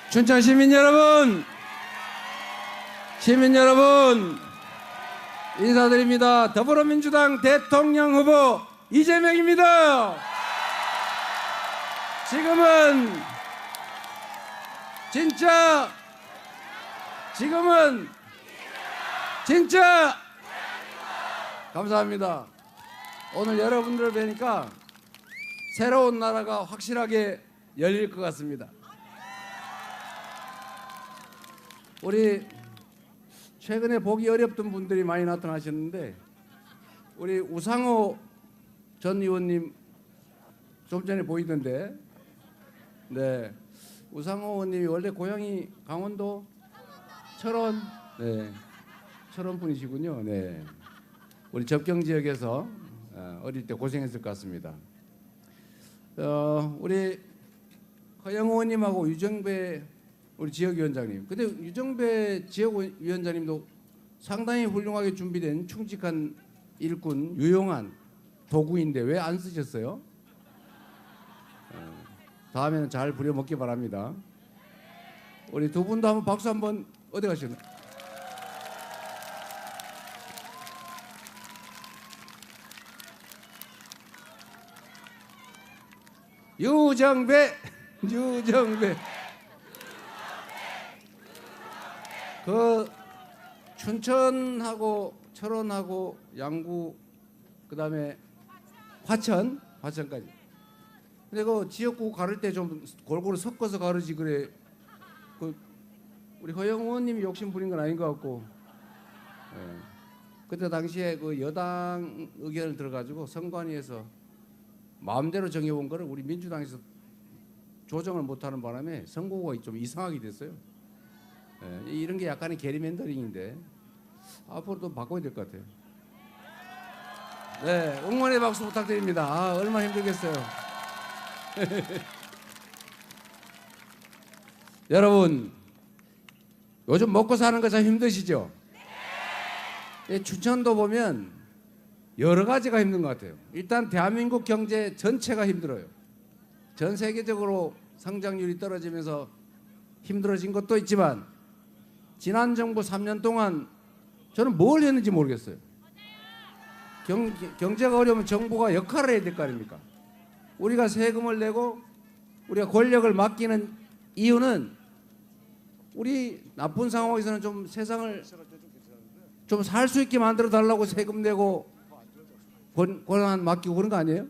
춘천 시민 여러분, 인사드립니다. 더불어민주당 대통령 후보 이재명입니다. 지금은 진짜 감사합니다. 오늘 여러분들을 뵈니까 새로운 나라가 확실하게 열릴 것 같습니다. 우리 최근에 보기 어렵던 분들이 많이 나타나셨는데, 우리 우상호 전 의원님 좀 전에 보이던데, 네, 우상호 의원님이 원래 고향이 강원도 철원, 네, 철원 분이시군요. 네, 우리 접경 지역에서 어릴 때 고생했을 것 같습니다. 우리 허영 의원님하고 유정배 우리 지역위원장님, 근데 유정배 지역위원장님도 상당히 훌륭하게 준비된 충직한 일꾼, 유용한 도구인데 왜 안 쓰셨어요? 다음에는 잘 부려먹기 바랍니다. 우리 두 분도 한번 박수 한번. 어디 가셨나? 유정배 그 춘천하고 철원하고 양구 그다음에 화천까지. 근데 그 지역구 가를 때 좀 골고루 섞어서 가르지 그래. 그 우리 허영 의원님이 욕심 부린 건 아닌 것 같고. 예. 그때 당시에 그 여당 의견을 들어가지고 선관위에서 마음대로 정해온 거를 우리 민주당에서 조정을 못하는 바람에 선거가 좀 이상하게 됐어요. 예, 이런 게 약간의 게리맨더링인데 앞으로도 바꿔야 될 것 같아요. 네, 응원의 박수 부탁드립니다. 아, 얼마나 힘들겠어요. 여러분, 요즘 먹고 사는 거 참 힘드시죠? 네. 춘천도 보면 여러 가지가 힘든 것 같아요. 일단 대한민국 경제 전체가 힘들어요. 전 세계적으로 성장률이 떨어지면서 힘들어진 것도 있지만, 지난 정부 3년 동안 저는 뭘 했는지 모르겠어요. 경제가 어려우면 정부가 역할을 해야 될 거 아닙니까? 우리가 세금을 내고 우리가 권력을 맡기는 이유는 우리 나쁜 상황에서는 좀 세상을 좀 살 수 있게 만들어 달라고 세금 내고 권한 맡기고 그런 거 아니에요?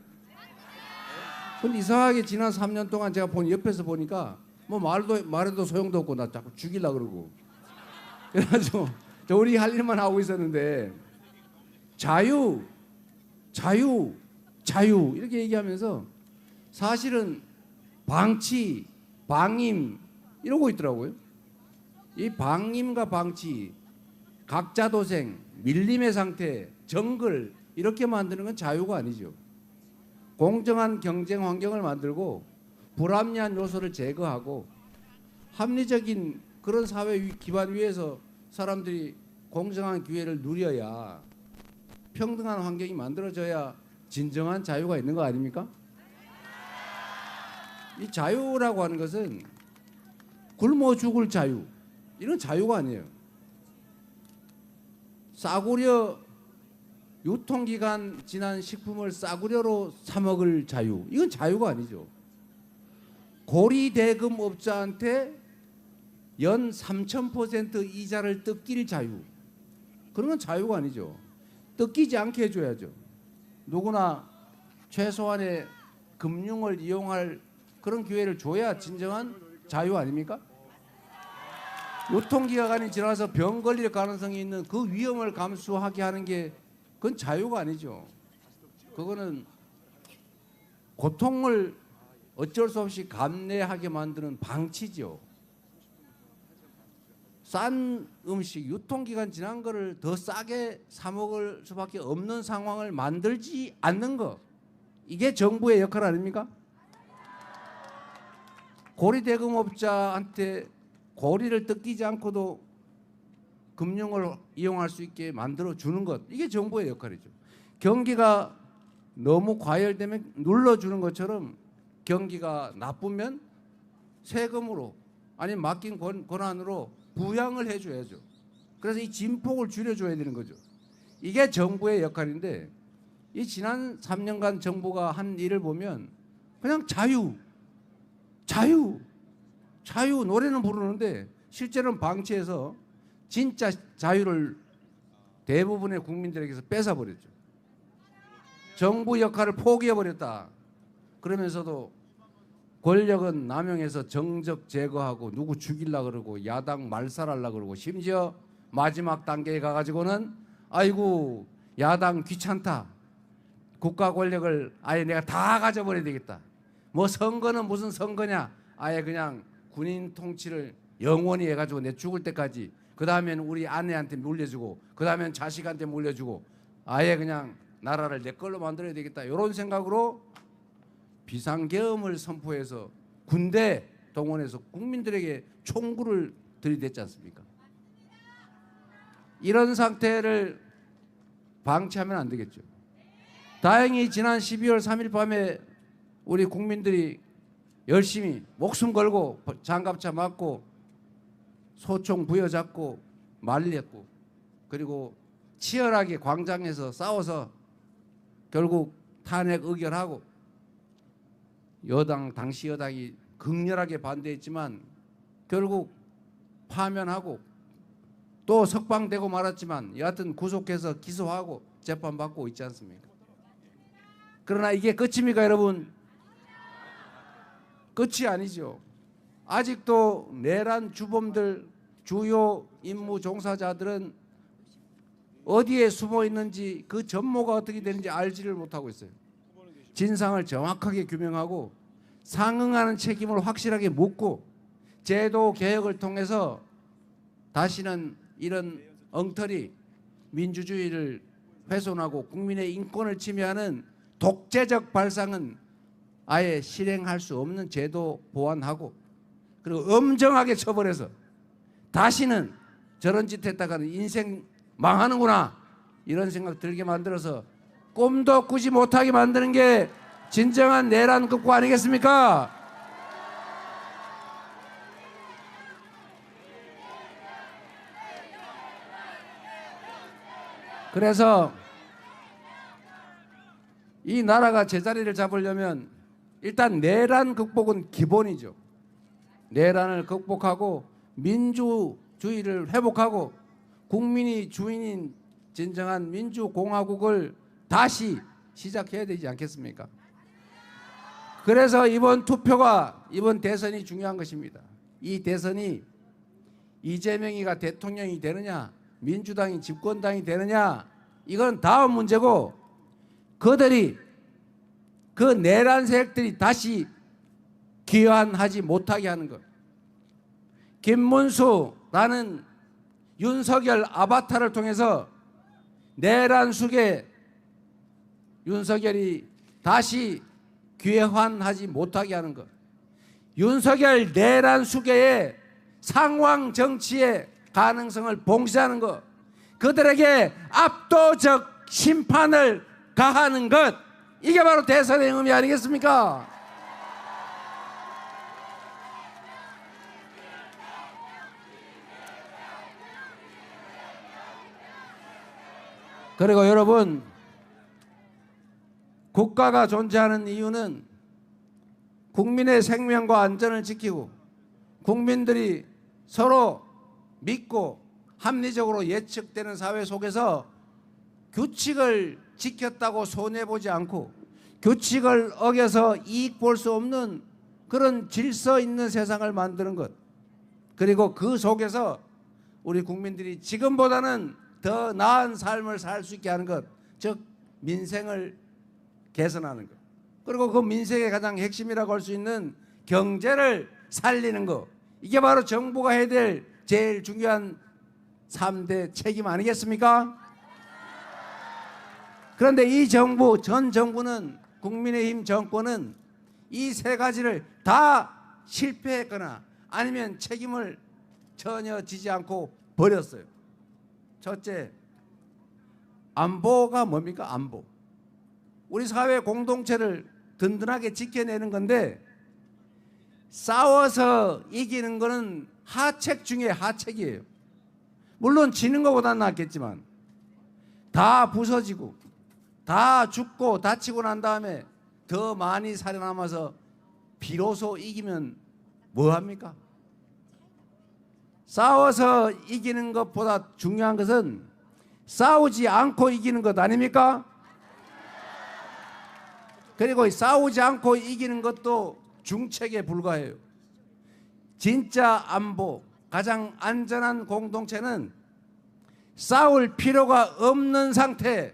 근데 이상하게 지난 3년 동안 제가 옆에서 보니까 뭐 말해도 소용도 없고 나 자꾸 죽이려고 그러고, 그래가지고 우리 할 일만 하고 있었는데 자유 이렇게 얘기하면서 사실은 방치, 방임 이러고 있더라고요. 이 방임과 방치, 각자도생, 밀림의 상태, 정글 이렇게 만드는 건 자유가 아니죠. 공정한 경쟁 환경을 만들고 불합리한 요소를 제거하고 합리적인 그런 사회 기반 위에서 사람들이 공정한 기회를 누려야, 평등한 환경이 만들어져야 진정한 자유가 있는 거 아닙니까? 이 자유라고 하는 것은 굶어 죽을 자유, 이런 자유가 아니에요. 싸구려 유통기간 지난 식품을 싸구려로 사 먹을 자유, 이건 자유가 아니죠. 고리대금업자한테 연 3,000% 이자를 뜯길 자유, 그런 건 자유가 아니죠. 뜯기지 않게 해줘야죠. 누구나 최소한의 금융을 이용할 그런 기회를 줘야 진정한 자유 아닙니까? 유통기간이 지나서 병 걸릴 가능성이 있는 그 위험을 감수하게 하는 게 그건 자유가 아니죠. 그거는 고통을 어쩔 수 없이 감내하게 만드는 방치죠. 싼 음식, 유통기간 지난 거를 더 싸게 사 먹을 수밖에 없는 상황을 만들지 않는 거, 이게 정부의 역할 아닙니까? 고리대금업자한테 고리를 뜯기지 않고도 금융을 이용할 수 있게 만들어 주는 것, 이게 정부의 역할이죠. 경기가 너무 과열되면 눌러주는 것처럼 경기가 나쁘면 세금으로 아니면 맡긴 권한으로 부양을 해줘야죠. 그래서 이 진폭을 줄여줘야 되는 거죠. 이게 정부의 역할인데 이 지난 3년간 정부가 한 일을 보면 그냥 자유 노래는 부르는데 실제로는 방치해서 진짜 자유를 대부분의 국민들에게서 뺏어버렸죠. 정부 역할을 포기해버렸다. 그러면서도 권력은 남용해서 정적 제거하고 누구 죽이려고 그러고 야당 말살하려고 그러고 심지어 마지막 단계에 가가지고는 아이고 야당 귀찮다. 국가 권력을 아예 내가 다 가져버려야 되겠다. 뭐 선거는 무슨 선거냐. 아예 그냥 군인 통치를 영원히 해가지고 내 죽을 때까지 그 다음에는 우리 아내한테 물려주고 그 다음에는 자식한테 물려주고 아예 그냥 나라를 내 걸로 만들어야 되겠다. 이런 생각으로 비상계엄을 선포해서 군대 동원해서 국민들에게 총구를 들이댔지 않습니까? 이런 상태를 방치하면 안 되겠죠. 다행히 지난 12월 3일 밤에 우리 국민들이 열심히 목숨 걸고 장갑차 맞고 소총 부여잡고 말렸고 그리고 치열하게 광장에서 싸워서 결국 탄핵 의결하고 당시 여당이 극렬하게 반대했지만 결국 파면하고 또 석방되고 말았지만 여하튼 구속해서 기소하고 재판받고 있지 않습니까? 그러나 이게 끝입니까, 여러분? 끝이 아니죠. 아직도 내란 주범들, 주요 임무 종사자들은 어디에 숨어 있는지 그 전모가 어떻게 되는지 알지를 못하고 있어요. 진상을 정확하게 규명하고 상응하는 책임을 확실하게 묻고 제도 개혁을 통해서 다시는 이런 엉터리 민주주의를 훼손하고 국민의 인권을 침해하는 독재적 발상은 아예 실행할 수 없는 제도 보완하고 그리고 엄정하게 처벌해서 다시는 저런 짓 했다가는 인생 망하는구나 이런 생각 들게 만들어서 꿈도 꾸지 못하게 만드는 게 진정한 내란 극복 아니겠습니까? 그래서 이 나라가 제자리를 잡으려면 일단 내란 극복은 기본이죠. 내란을 극복하고 민주주의를 회복하고 국민이 주인인 진정한 민주공화국을 다시 시작해야 되지 않겠습니까? 그래서 이번 대선이 중요한 것입니다. 이 대선이 이재명이가 대통령이 되느냐 민주당이 집권당이 되느냐 이건 다음 문제고 그들이 그 내란 세력들이 다시 귀환하지 못하게 하는 것. 김문수라는 윤석열 아바타를 통해서 내란 속에 윤석열이 다시 귀환하지 못하게 하는 것. 윤석열 내란 수계의 상황 정치의 가능성을 봉쇄하는 것. 그들에게 압도적 심판을 가하는 것. 이게 바로 대선의 의미 아니겠습니까? 그리고 여러분, 국가가 존재하는 이유는 국민의 생명과 안전을 지키고 국민들이 서로 믿고 합리적으로 예측되는 사회 속에서 규칙을 지켰다고 손해보지 않고 규칙을 어겨서 이익 볼 수 없는 그런 질서 있는 세상을 만드는 것. 그리고 그 속에서 우리 국민들이 지금보다는 더 나은 삶을 살 수 있게 하는 것. 즉 민생을 개선하는 것. 그리고 그 민생의 가장 핵심이라고 할 수 있는 경제를 살리는 것. 이게 바로 정부가 해야 될 제일 중요한 3대 책임 아니겠습니까? 그런데 이 정부, 전 정부는 국민의힘 정권은 이 세 가지를 다 실패했거나 아니면 책임을 전혀 지지 않고 버렸어요. 첫째, 안보가 뭡니까? 안보. 우리 사회 공동체를 든든하게 지켜내는 건데 싸워서 이기는 거는 하책 중에 하책이에요. 물론 지는 것보다는 낫겠지만 다 부서지고 다 죽고 다치고 난 다음에 더 많이 살아남아서 비로소 이기면 뭐합니까? 싸워서 이기는 것보다 중요한 것은 싸우지 않고 이기는 것 아닙니까? 그리고 싸우지 않고 이기는 것도 중책에 불과해요. 진짜 안보, 가장 안전한 공동체는 싸울 필요가 없는 상태,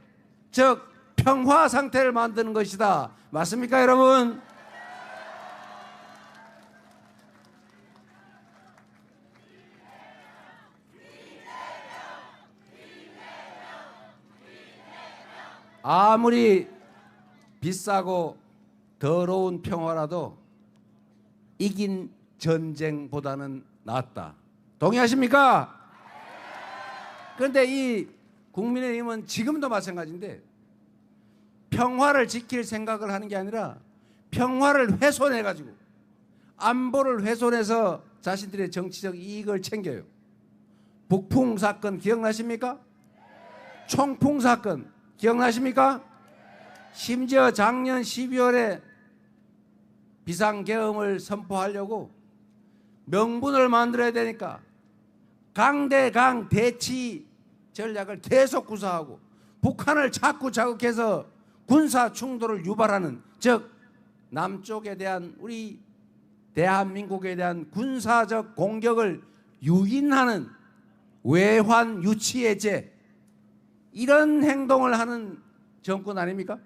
즉 평화 상태를 만드는 것이다. 맞습니까, 여러분? 아무리 비싸고 더러운 평화라도 이긴 전쟁보다는 낫다. 동의하십니까? 그런데 이 국민의힘은 지금도 마찬가지인데 평화를 지킬 생각을 하는 게 아니라 평화를 훼손해가지고 안보를 훼손해서 자신들의 정치적 이익을 챙겨요. 북풍 사건 기억나십니까? 총풍 사건 기억나십니까? 심지어 작년 12월에 비상계엄을 선포하려고 명분을 만들어야 되니까 강대강 대치 전략을 계속 구사하고 북한을 자꾸 자극해서 군사 충돌을 유발하는, 즉 남쪽에 대한 우리 대한민국에 대한 군사적 공격을 유인하는 외환 유치해제, 이런 행동을 하는 정권 아닙니까?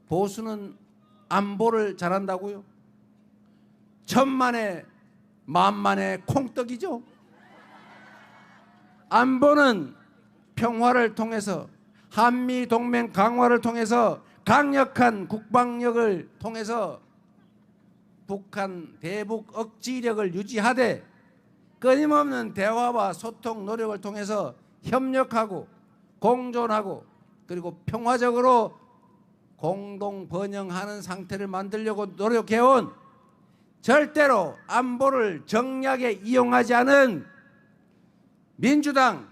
보수는 안보를 잘한다고요? 천만에 만만의 콩떡이죠. 안보는 평화를 통해서, 한미동맹 강화를 통해서, 강력한 국방력을 통해서 북한 대북 억지력을 유지하되 끊임없는 대화와 소통 노력을 통해서 협력하고 공존하고 그리고 평화적으로 공동 번영하는 상태를 만들려고 노력해온, 절대로 안보를 정략에 이용하지 않은 민주당,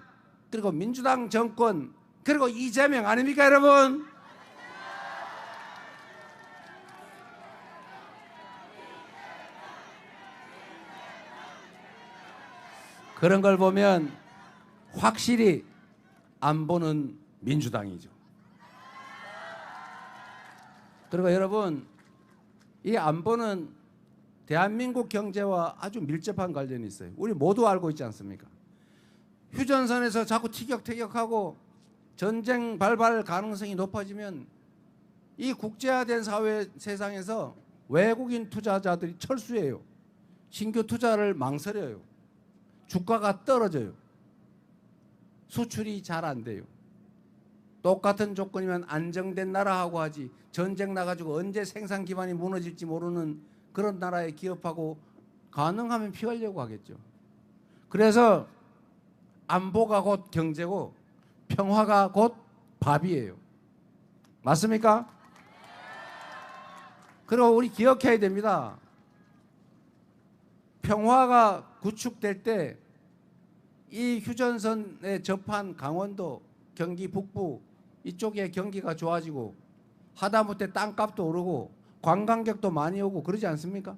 그리고 민주당 정권, 그리고 이재명 아닙니까, 여러분? 그런 걸 보면 확실히 안보는 민주당이죠. 그리고 여러분, 이 안보는 대한민국 경제와 아주 밀접한 관련이 있어요. 우리 모두 알고 있지 않습니까? 휴전선에서 자꾸 티격태격하고 전쟁 발발 가능성이 높아지면 이 국제화된 사회 세상에서 외국인 투자자들이 철수해요. 신규 투자를 망설여요. 주가가 떨어져요. 수출이 잘 안 돼요. 똑같은 조건이면 안정된 나라하고 하지, 전쟁 나가지고 언제 생산 기반이 무너질지 모르는 그런 나라에 기업하고 가능하면 피하려고 하겠죠. 그래서 안보가 곧 경제고 평화가 곧 밥이에요. 맞습니까? 그리고 우리 기억해야 됩니다. 평화가 구축될 때 이 휴전선에 접한 강원도, 경기 북부 이쪽에 경기가 좋아지고 하다못해 땅값도 오르고 관광객도 많이 오고 그러지 않습니까?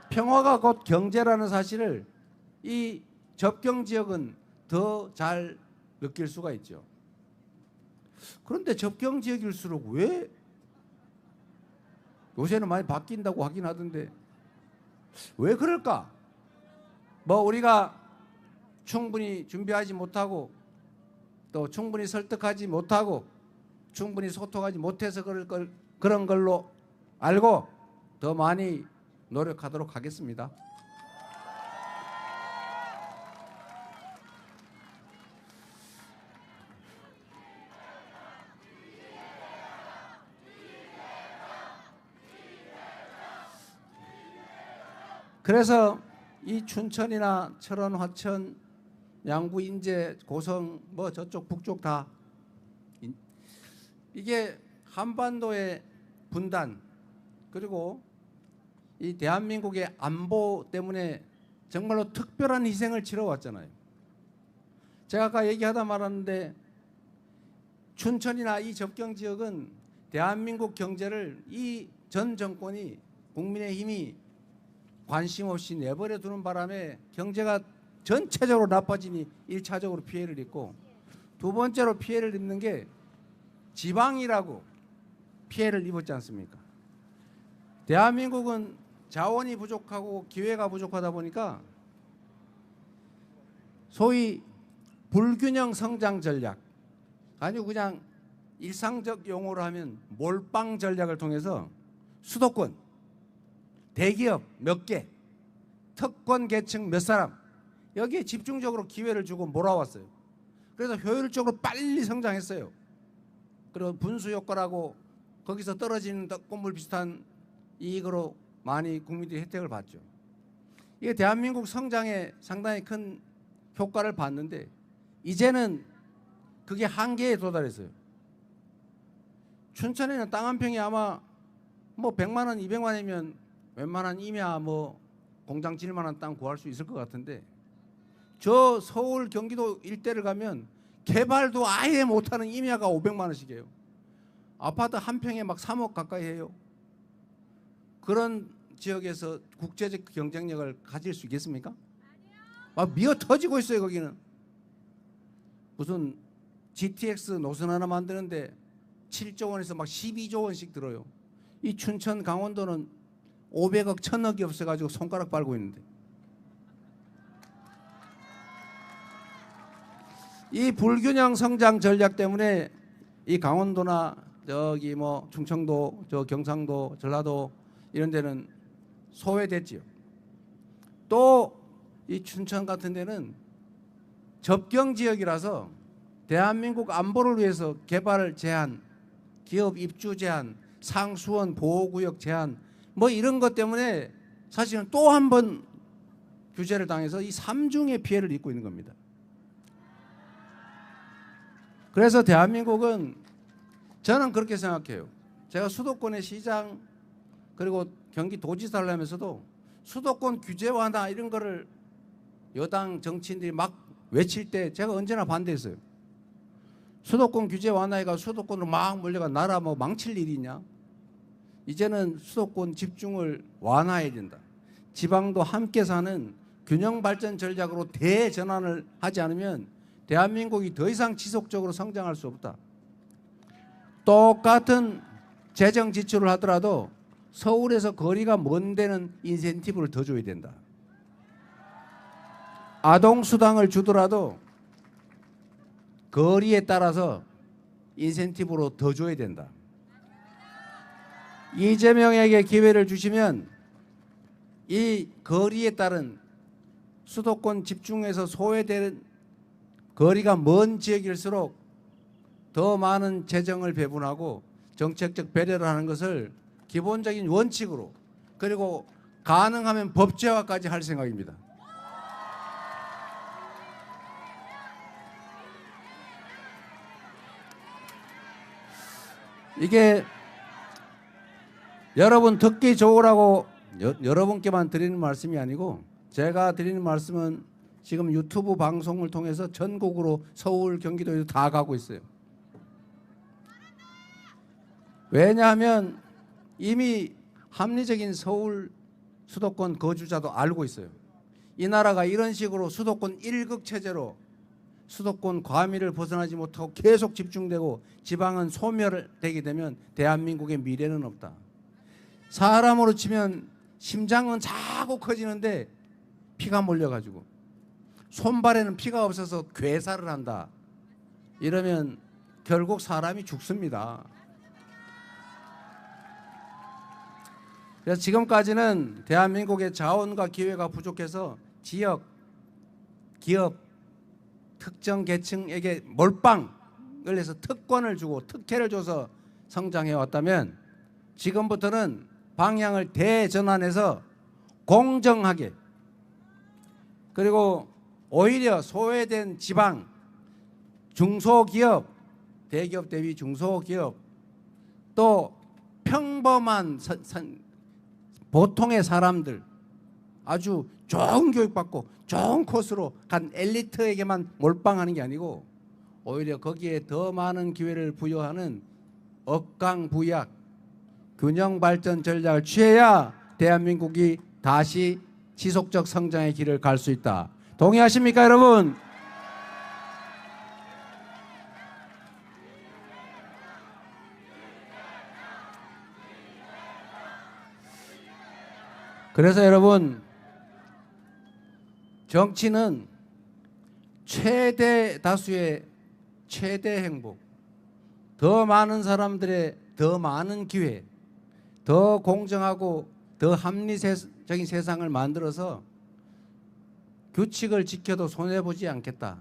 평화가 곧 경제라는 사실을 이 접경 지역은 더 잘 느낄 수가 있죠. 그런데 접경 지역일수록 왜 요새는 많이 바뀐다고 하긴 하던데 왜 그럴까? 뭐 우리가 충분히 준비하지 못하고 또 충분히 설득하지 못하고 충분히 소통하지 못해서 그런 걸로 알고 더 많이 노력하도록 하겠습니다. 그래서 이 춘천이나 철원, 화천, 양구, 인제, 고성, 뭐 저쪽 북쪽 다 이게 한반도의 분단, 그리고 이 대한민국의 안보 때문에 정말로 특별한 희생을 치러왔잖아요. 제가 아까 얘기하다 말았는데 춘천이나 이 접경 지역은 대한민국 경제를 이 전 정권이 국민의힘이 관심 없이 내버려 두는 바람에 경제가 전체적으로 나빠지니 1차적으로 피해를 입고, 두 번째로 피해를 입는 게 지방이라고 피해를 입었지 않습니까? 대한민국은 자원이 부족하고 기회가 부족하다 보니까 소위 불균형 성장 전략, 아니고 그냥 일상적 용어로 하면 몰빵 전략을 통해서 수도권, 대기업 몇 개, 특권 계층 몇 사람, 여기에 집중적으로 기회를 주고 몰아왔어요. 그래서 효율적으로 빨리 성장했어요. 그리고 분수 효과라고 거기서 떨어지는 꽃물 비슷한 이익으로 많이 국민들이 혜택을 봤죠. 이게 대한민국 성장에 상당히 큰 효과를 봤는데 이제는 그게 한계에 도달했어요. 춘천에는 땅 한 평이 아마 뭐 100만 원, 200만 원이면 웬만한 임야 뭐 공장 지을 만한 땅 구할 수 있을 것 같은데, 저 서울 경기도 일대를 가면 개발도 아예 못하는 임야가 500만 원씩이에요. 아파트 한 평에 막 3억 가까이 해요. 그런 지역에서 국제적 경쟁력을 가질 수 있겠습니까? 막 미어 터지고 있어요. 거기는 무슨 GTX 노선 하나 만드는데 7조 원에서 막 12조 원씩 들어요. 이 춘천 강원도는 500억 1000억이 없어가지고 손가락 빨고 있는데, 이 불균형 성장 전략 때문에 이 강원도나 저기 뭐 충청도, 저 경상도, 전라도 이런 데는 소외됐지요. 또 이 춘천 같은 데는 접경 지역이라서 대한민국 안보를 위해서 개발 제한, 기업 입주 제한, 상수원 보호구역 제한 뭐 이런 것 때문에 사실은 또 한 번 규제를 당해서 이 삼중의 피해를 입고 있는 겁니다. 그래서 대한민국은, 저는 그렇게 생각해요. 제가 수도권의 시장 그리고 경기도지사를 하면서도 수도권 규제 완화 이런 거를 여당 정치인들이 막 외칠 때 제가 언제나 반대했어요. 수도권 규제 완화해가 수도권으로 막 몰려가 나라 뭐 망칠 일이냐. 이제는 수도권 집중을 완화해야 된다. 지방도 함께 사는 균형 발전 전략으로 대전환을 하지 않으면 대한민국이 더 이상 지속적으로 성장할 수 없다. 똑같은 재정 지출을 하더라도 서울에서 거리가 먼 데는 인센티브를 더 줘야 된다. 아동수당을 주더라도 거리에 따라서 인센티브로 더 줘야 된다. 이재명에게 기회를 주시면 이 거리에 따른 수도권 집중해서 소외되는 거리가 먼 지역일수록 더 많은 재정을 배분하고 정책적 배려를 하는 것을 기본적인 원칙으로, 그리고 가능하면 법제화까지 할 생각입니다. 이게 여러분 듣기 좋으라고 여러분께만 드리는 말씀이 아니고, 제가 드리는 말씀은 지금 유튜브 방송을 통해서 전국으로 서울, 경기도에도 다 가고 있어요. 왜냐하면 이미 합리적인 서울 수도권 거주자도 알고 있어요. 이 나라가 이런 식으로 수도권 1극 체제로 수도권 과밀을 벗어나지 못하고 계속 집중되고 지방은 소멸되게 되면 대한민국의 미래는 없다. 사람으로 치면 심장은 자꾸 커지는데 피가 몰려가지고 손발에는 피가 없어서 괴사를 한다. 이러면 결국 사람이 죽습니다. 그래서 지금까지는 대한민국의 자원과 기회가 부족해서 지역, 기업, 특정 계층에게 몰빵을 해서 특권을 주고 특혜를 줘서 성장해 왔다면, 지금부터는 방향을 대전환해서 공정하게, 그리고 오히려 소외된 지방, 중소기업, 대기업 대비 중소기업, 또 평범한 보통의 사람들, 아주 좋은 교육받고 좋은 코스로 간 엘리트에게만 몰빵하는 게 아니고 오히려 거기에 더 많은 기회를 부여하는 억강부약 균형발전 전략을 취해야 대한민국이 다시 지속적 성장의 길을 갈 수 있다. 동의하십니까, 여러분? 그래서 여러분, 정치는 최대 다수의 최대 행복, 더 많은 사람들의 더 많은 기회, 더 공정하고 더 합리적인 세상을 만들어서 규칙을 지켜도 손해보지 않겠다.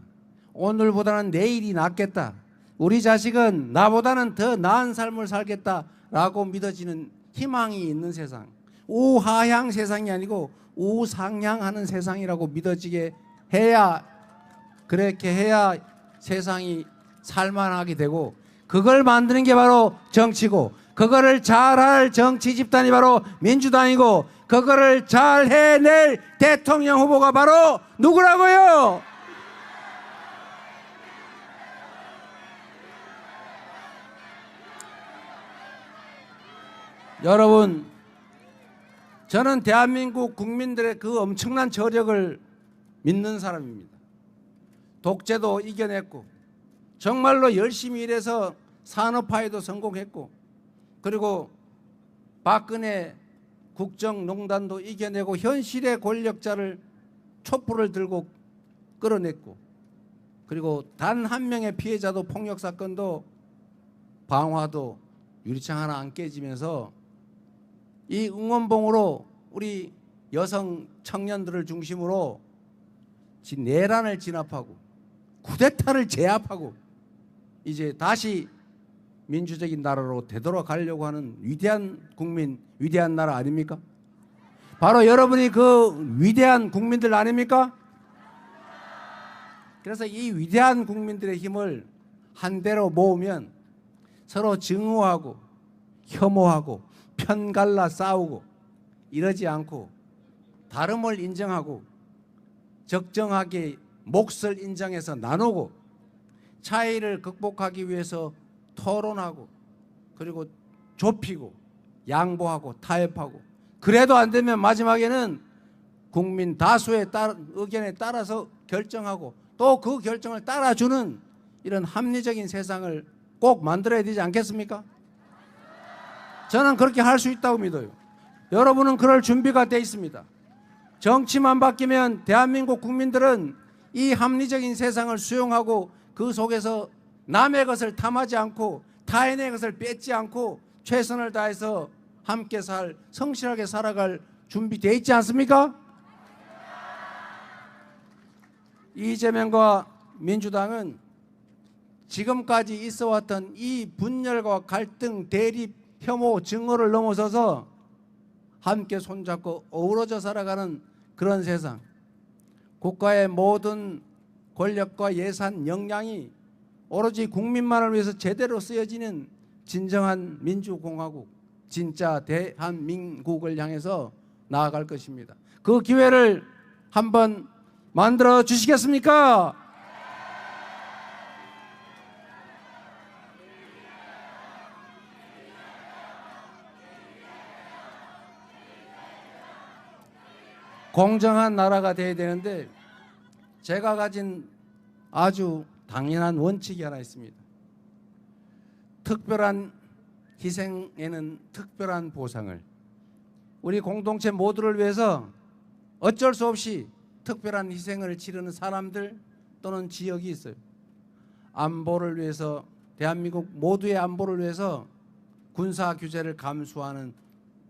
오늘보다는 내일이 낫겠다. 우리 자식은 나보다는 더 나은 삶을 살겠다라고 믿어지는 희망이 있는 세상, 우하향 세상이 아니고 우상향하는 세상이라고 믿어지게 해야, 그렇게 해야 세상이 살만하게 되고, 그걸 만드는 게 바로 정치고, 그거를 잘할 정치 집단이 바로 민주당이고, 그거를 잘 해낼 대통령 후보가 바로 누구라고요? 여러분, 저는 대한민국 국민들의 그 엄청난 저력을 믿는 사람입니다. 독재도 이겨냈고 정말로 열심히 일해서 산업화에도 성공했고, 그리고 박근혜 국정농단도 이겨내고 현실의 권력자를 촛불을 들고 끌어냈고, 그리고 단 한 명의 피해자도 폭력 사건도 방화도 유리창 하나 안 깨지면서 이 응원봉으로 우리 여성 청년들을 중심으로 내란을 진압하고 쿠데타를 제압하고 이제 다시 민주적인 나라로 되돌아가려고 하는 위대한 국민, 위대한 나라 아닙니까? 바로 여러분이 그 위대한 국민들 아닙니까? 그래서 이 위대한 국민들의 힘을 한데로 모으면 서로 증오하고 혐오하고 편갈라 싸우고 이러지 않고 다름을 인정하고 적정하게 몫을 인정해서 나누고 차이를 극복하기 위해서 토론하고, 그리고 좁히고 양보하고 타협하고, 그래도 안 되면 마지막에는 국민 다수의 의견에 따라서 결정하고 또 그 결정을 따라주는 이런 합리적인 세상을 꼭 만들어야 되지 않겠습니까? 저는 그렇게 할 수 있다고 믿어요. 여러분은 그럴 준비가 돼 있습니다. 정치만 바뀌면 대한민국 국민들은 이 합리적인 세상을 수용하고 그 속에서 남의 것을 탐하지 않고 타인의 것을 뺏지 않고 최선을 다해서 함께 성실하게 살아갈 준비되어 있지 않습니까? 이재명과 민주당은 지금까지 있어왔던 이 분열과 갈등, 대립, 혐오, 증오를 넘어서서 함께 손잡고 어우러져 살아가는 그런 세상, 국가의 모든 권력과 예산, 역량이 오로지 국민만을 위해서 제대로 쓰여지는 진정한 민주공화국, 진짜 대한민국을 향해서 나아갈 것입니다. 그 기회를 한번 만들어 주시겠습니까? 공정한 나라가 돼야 되는데 제가 가진 아주 당연한 원칙이 하나 있습니다. 특별한 희생에는 특별한 보상을. 우리 공동체 모두를 위해서 어쩔 수 없이 특별한 희생을 치르는 사람들 또는 지역이 있어요. 안보를 위해서, 대한민국 모두의 안보를 위해서 군사 규제를 감수하는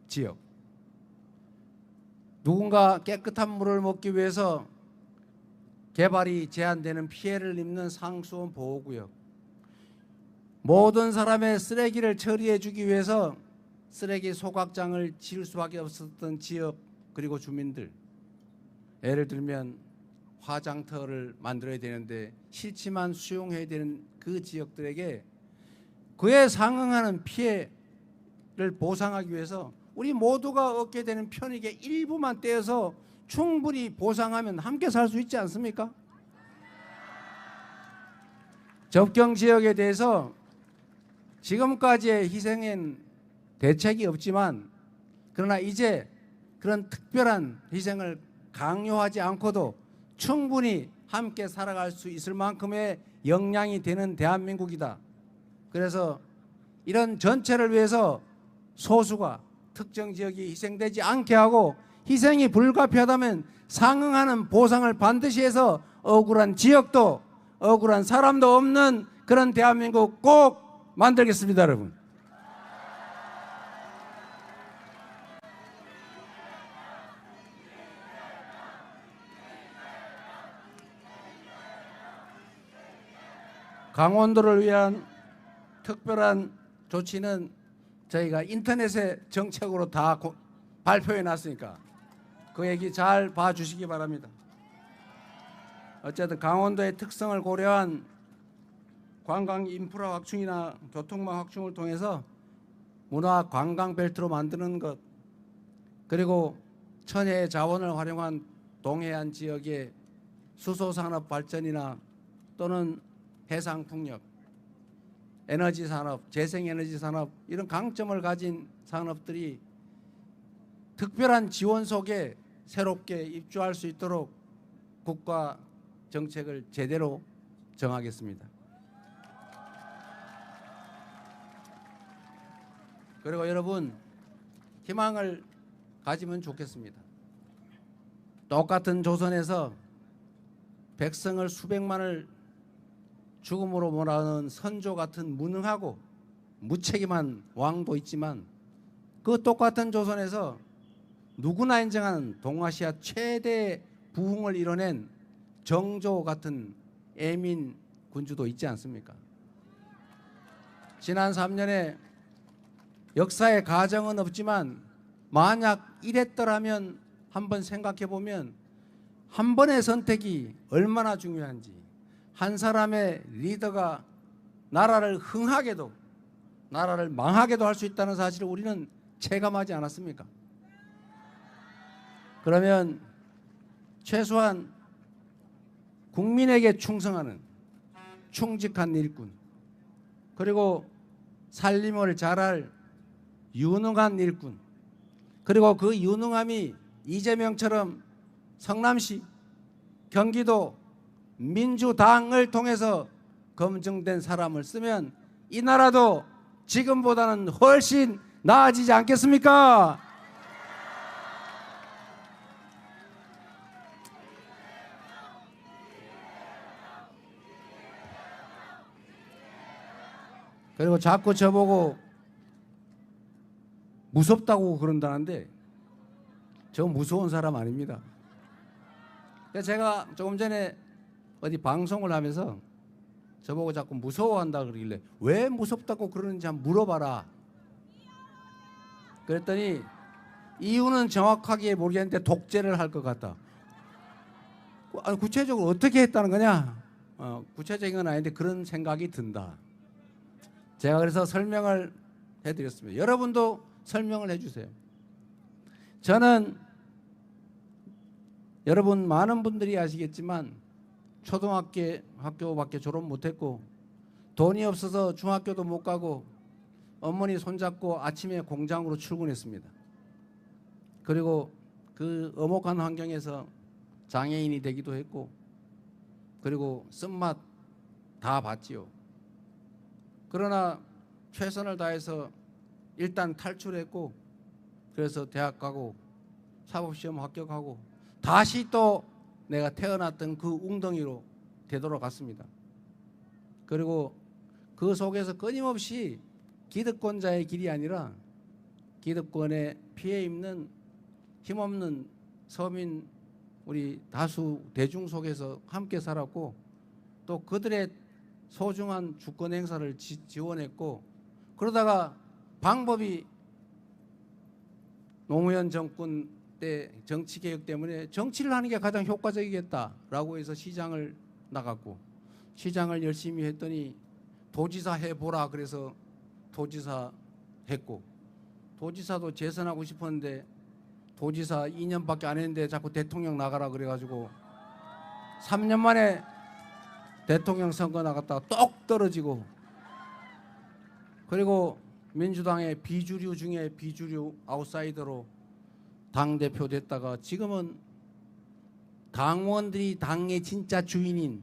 지역, 누군가 깨끗한 물을 먹기 위해서 개발이 제한되는 피해를 입는 상수원 보호구역, 모든 사람의 쓰레기를 처리해 주기 위해서 쓰레기 소각장을 지을 수밖에 없었던 지역, 그리고 주민들, 예를 들면 화장터를 만들어야 되는데 싫지만 수용해야 되는 그 지역들에게 그에 상응하는 피해, 보상하기 위해서 우리 모두가 얻게 되는 편익의 일부만 떼어서 충분히 보상하면 함께 살 수 있지 않습니까? 접경 지역에 대해서 지금까지의 희생엔 대책이 없지만, 그러나 이제 그런 특별한 희생을 강요하지 않고도 충분히 함께 살아갈 수 있을 만큼의 역량이 되는 대한민국이다. 그래서 이런 전체를 위해서 소수가 특정 지역이 희생되지 않게 하고, 희생이 불가피하다면 상응하는 보상을 반드시 해서 억울한 지역도 억울한 사람도 없는 그런 대한민국 꼭 만들겠습니다, 여러분. 강원도를 위한 특별한 조치는 저희가 인터넷에 정책으로 다 발표해 놨으니까 그 얘기 잘 봐주시기 바랍니다. 어쨌든 강원도의 특성을 고려한 관광 인프라 확충이나 교통망 확충을 통해서 문화 관광 벨트로 만드는 것, 그리고 천혜의 자원을 활용한 동해안 지역의 수소산업 발전이나 또는 해상풍력, 에너지 산업, 재생에너지 산업, 이런 강점을 가진 산업들이 특별한 지원 속에 새롭게 입주할 수 있도록 국가 정책을 제대로 정하겠습니다. 그리고 여러분, 희망을 가지면 좋겠습니다. 똑같은 조선에서 백성을 수백만을 죽음으로 몰아넣은 선조 같은 무능하고 무책임한 왕도 있지만, 그 똑같은 조선에서 누구나 인정하는 동아시아 최대 부흥을 이뤄낸 정조 같은 애민 군주도 있지 않습니까? 지난 3년에 역사의 가정은 없지만 만약 이랬더라면 한번 생각해 보면 한 번의 선택이 얼마나 중요한지, 한 사람의 리더가 나라를 흥하게도 나라를 망하게도 할 수 있다는 사실을 우리는 체감하지 않았습니까? 그러면 최소한 국민에게 충성하는 충직한 일꾼, 그리고 살림을 잘할 유능한 일꾼, 그리고 그 유능함이 이재명처럼 성남시, 경기도 민주당을 통해서 검증된 사람을 쓰면 이 나라도 지금보다는 훨씬 나아지지 않겠습니까? 그리고 자꾸 저보고 무섭다고 그런다는데 저 무서운 사람 아닙니다. 제가 조금 전에 어디 방송을 하면서 저보고 자꾸 무서워한다 그러길래 왜 무섭다고 그러는지 한번 물어봐라. 그랬더니 이유는 정확하게 모르겠는데 독재를 할 것 같다. 아니, 구체적으로 어떻게 했다는 거냐? 구체적인 건 아닌데 그런 생각이 든다. 제가 그래서 설명을 해드렸습니다. 여러분도 설명을 해주세요. 저는 여러분 많은 분들이 아시겠지만 초등학교밖에 졸업 못했고 돈이 없어서 중학교도 못 가고 어머니 손잡고 아침에 공장으로 출근했습니다. 그리고 그 엄혹한 환경에서 장애인이 되기도 했고, 그리고 쓴맛 다 봤지요. 그러나 최선을 다해서 일단 탈출했고, 그래서 대학 가고 사법시험 합격하고 다시 또 내가 태어났던 그 웅덩이로 되돌아갔습니다. 그리고 그 속에서 끊임없이 기득권자의 길이 아니라 기득권에 피해 입는 힘없는 서민 우리 다수 대중 속에서 함께 살았고, 또 그들의 소중한 주권 행사를 지원했고, 그러다가 방법이 노무현 정권 때 정치개혁 때문에 정치를 하는 게 가장 효과적이겠다라고 해서 시장을 나갔고, 시장을 열심히 했더니 도지사 해보라 그래서 도지사 했고, 도지사도 재선하고 싶었는데 도지사 2년밖에 안 했는데 자꾸 대통령 나가라 그래가지고 3년 만에 대통령 선거 나갔다가 똑 떨어지고, 그리고 민주당의 비주류 중에 비주류 아웃사이더로 당대표 됐다가 지금은 당원들이 당의 진짜 주인인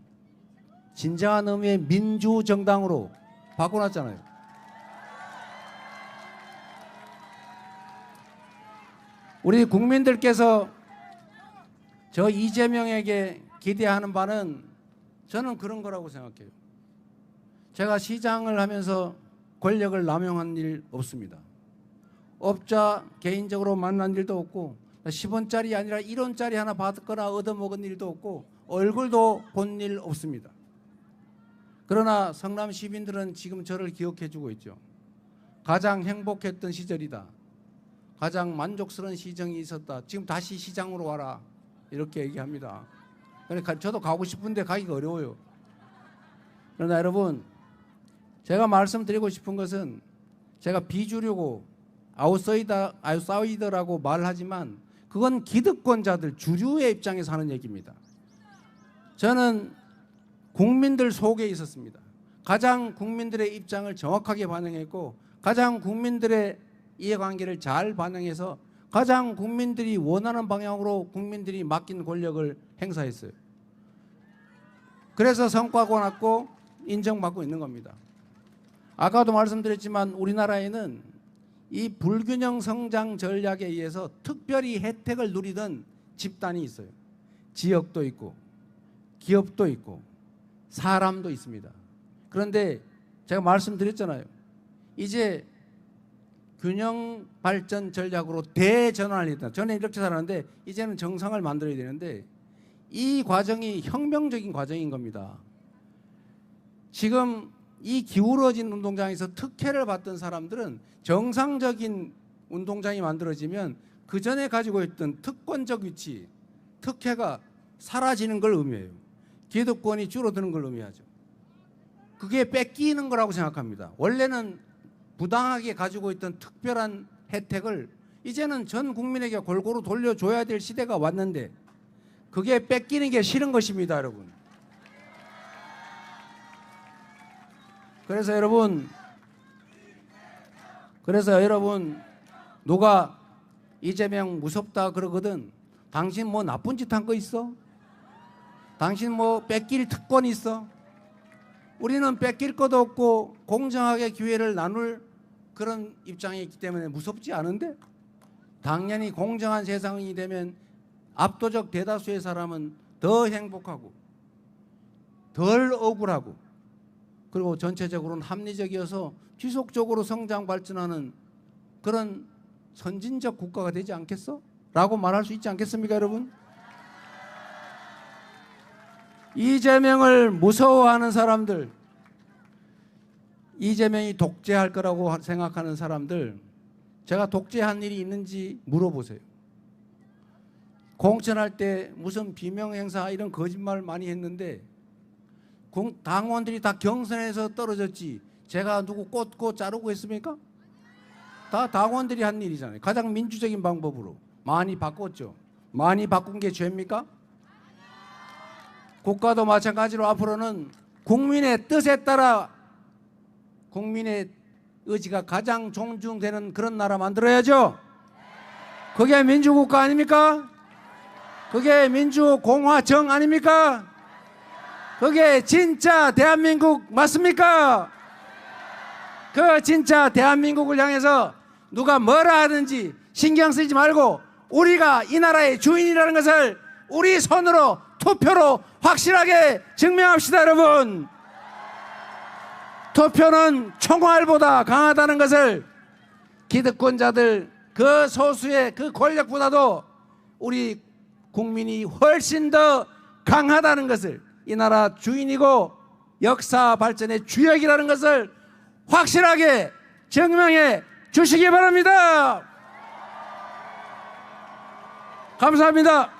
진정한 의미의 민주정당으로 바꿔놨잖아요. 우리 국민들께서 저 이재명에게 기대하는 바는 저는 그런 거라고 생각해요. 제가 시장을 하면서 권력을 남용한 일 없습니다. 업자 개인적으로 만난 일도 없고 10원짜리 아니라 1원짜리 하나 받거나 얻어먹은 일도 없고 얼굴도 본 일 없습니다. 그러나 성남 시민들은 지금 저를 기억해 주고 있죠. 가장 행복했던 시절이다. 가장 만족스러운 시정이 있었다. 지금 다시 시장으로 와라. 이렇게 얘기합니다. 그러니까 저도 가고 싶은데 가기가 어려워요. 그러나 여러분, 제가 말씀드리고 싶은 것은 제가 비주류고 아웃사이더라고 말하지만 그건 기득권자들 주류의 입장에서 하는 얘기입니다. 저는 국민들 속에 있었습니다. 가장 국민들의 입장을 정확하게 반영했고 가장 국민들의 이해관계를 잘 반영해서 가장 국민들이 원하는 방향으로 국민들이 맡긴 권력을 행사했어요. 그래서 성과가 났고 인정받고 있는 겁니다. 아까도 말씀드렸지만 우리나라에는 이 불균형 성장 전략에 의해서 특별히 혜택을 누리던 집단이 있어요. 지역도 있고 기업도 있고 사람도 있습니다. 그런데 제가 말씀드렸잖아요. 이제 균형 발전 전략으로 대전환을 했다. 저는 이렇게 살았는데 이제는 정상을 만들어야 되는데 이 과정이 혁명적인 과정인 겁니다. 지금 이 기울어진 운동장에서 특혜를 받던 사람들은 정상적인 운동장이 만들어지면 그 전에 가지고 있던 특권적 위치, 특혜가 사라지는 걸 의미해요. 기득권이 줄어드는 걸 의미하죠. 그게 뺏기는 거라고 생각합니다. 원래는 부당하게 가지고 있던 특별한 혜택을 이제는 전 국민에게 골고루 돌려줘야 될 시대가 왔는데 그게 뺏기는 게 싫은 것입니다, 여러분. 그래서 여러분 누가 이재명 무섭다 그러거든. 당신 뭐 나쁜 짓 한 거 있어? 당신 뭐 뺏길 특권이 있어? 우리는 뺏길 것도 없고 공정하게 기회를 나눌 그런 입장이 있기 때문에 무섭지 않은데, 당연히 공정한 세상이 되면 압도적 대다수의 사람은 더 행복하고 덜 억울하고 그리고 전체적으로는 합리적이어서 지속적으로 성장 발전하는 그런 선진적 국가가 되지 않겠어? 라고 말할 수 있지 않겠습니까, 여러분? 이재명을 무서워하는 사람들, 이재명이 독재할 거라고 생각하는 사람들, 제가 독재한 일이 있는지 물어보세요. 공천할 때 무슨 비명행사 이런 거짓말 많이 했는데 당원들이 다 경선에서 떨어졌지 제가 누구 꽂고 자르고 했습니까? 다 당원들이 한 일이잖아요. 가장 민주적인 방법으로 많이 바꿨죠. 많이 바꾼 게 죄입니까? 국가도 마찬가지로 앞으로는 국민의 뜻에 따라 국민의 의지가 가장 존중되는 그런 나라 만들어야죠. 그게 민주국가 아닙니까? 그게 민주공화정 아닙니까? 그게 진짜 대한민국 맞습니까? 그 진짜 대한민국을 향해서 누가 뭐라 하든지 신경 쓰지 말고 우리가 이 나라의 주인이라는 것을 우리 손으로 투표로 확실하게 증명합시다, 여러분. 투표는 총알보다 강하다는 것을 기득권자들 그 소수의 그 권력보다도 우리 국민이 훨씬 더 강하다는 것을, 이 나라 주인이고 역사 발전의 주역이라는 것을 확실하게 증명해 주시기 바랍니다. 감사합니다.